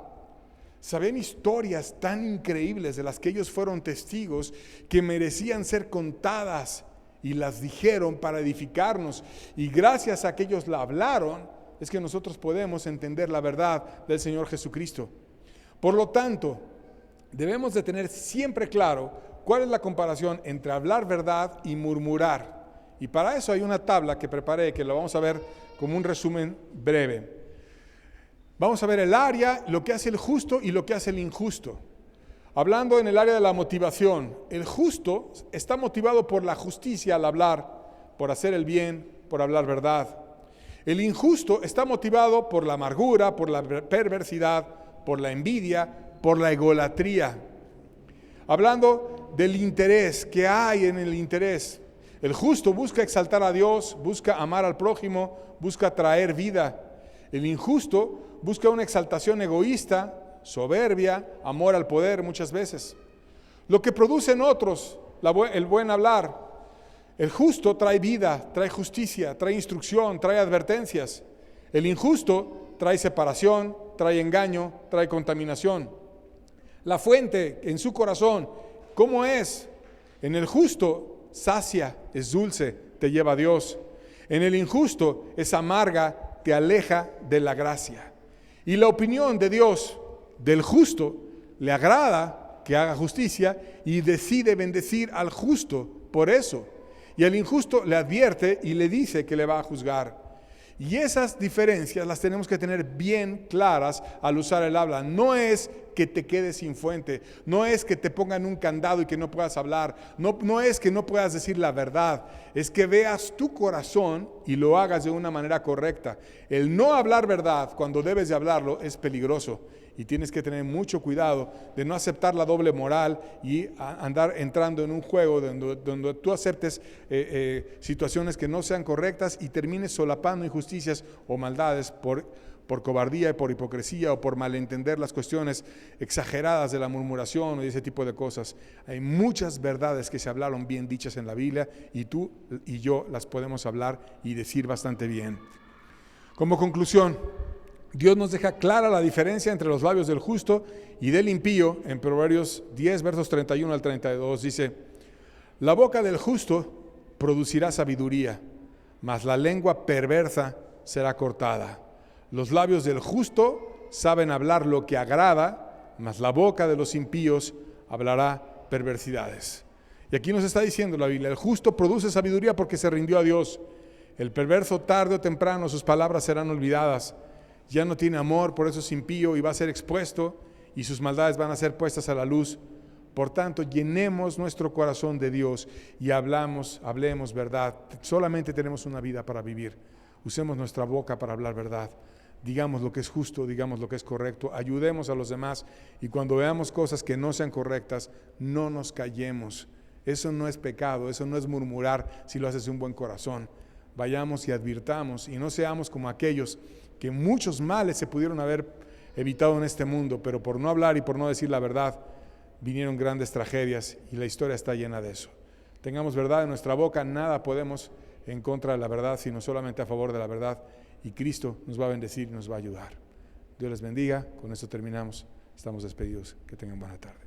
¿Sabían historias tan increíbles de las que ellos fueron testigos que merecían ser contadas y las dijeron para edificarnos? Y gracias a que ellos la hablaron, es que nosotros podemos entender la verdad del Señor Jesucristo. Por lo tanto, debemos de tener siempre claro cuál es la comparación entre hablar verdad y murmurar. Y para eso hay una tabla que preparé, que lo vamos a ver como un resumen breve. Vamos a ver el área, lo que hace el justo y lo que hace el injusto. Hablando en el área de la motivación, el justo está motivado por la justicia al hablar, por hacer el bien, por hablar verdad. El injusto está motivado por la amargura, por la perversidad, por la envidia, por la egolatría. Hablando del interés, que hay en el interés. El justo busca exaltar a Dios, busca amar al prójimo, busca traer vida. El injusto busca una exaltación egoísta, soberbia, amor al poder muchas veces. Lo que produce en otros el buen hablar. El justo trae vida, trae justicia, trae instrucción, trae advertencias. El injusto trae separación, trae engaño, trae contaminación. La fuente en su corazón, ¿cómo es? En el justo sacia, es dulce, te lleva a Dios. En el injusto es amarga, te aleja de la gracia. Y la opinión de Dios del justo le agrada que haga justicia y decide bendecir al justo por eso. Y al injusto le advierte y le dice que le va a juzgar. Y esas diferencias las tenemos que tener bien claras al usar el habla. No es que te quedes sin fuente, no es que te pongan un candado y que no puedas hablar, no es que no puedas decir la verdad, es que veas tu corazón y lo hagas de una manera correcta. El no hablar verdad cuando debes de hablarlo es peligroso y tienes que tener mucho cuidado de no aceptar la doble moral y andar entrando en un juego donde tú aceptes situaciones que no sean correctas y termines solapando injusticias o maldades por cobardía y por hipocresía o por malentender las cuestiones exageradas de la murmuración o de ese tipo de cosas. Hay muchas verdades que se hablaron bien dichas en la Biblia y tú y yo las podemos hablar y decir bastante bien. Como conclusión, Dios nos deja clara la diferencia entre los labios del justo y del impío. En Proverbios 10, versos 31 al 32 dice: la boca del justo producirá sabiduría, mas la lengua perversa será cortada. Los labios del justo saben hablar lo que agrada, mas la boca de los impíos hablará perversidades. Y aquí nos está diciendo la Biblia, el justo produce sabiduría porque se rindió a Dios. El perverso tarde o temprano sus palabras serán olvidadas. Ya no tiene amor, por eso es impío y va a ser expuesto y sus maldades van a ser puestas a la luz. Por tanto, llenemos nuestro corazón de Dios y hablemos verdad. Solamente tenemos una vida para vivir. Usemos nuestra boca para hablar verdad. Digamos lo que es justo, digamos lo que es correcto, ayudemos a los demás y cuando veamos cosas que no sean correctas, no nos callemos. Eso no es pecado, eso no es murmurar si lo haces de un buen corazón. Vayamos y advirtamos y no seamos como aquellos que muchos males se pudieron haber evitado en este mundo, pero por no hablar y por no decir la verdad, vinieron grandes tragedias y la historia está llena de eso. Tengamos verdad en nuestra boca, nada podemos en contra de la verdad, sino solamente a favor de la verdad. Y Cristo nos va a bendecir y nos va a ayudar. Dios les bendiga. Con esto terminamos. Estamos despedidos. Que tengan buena tarde.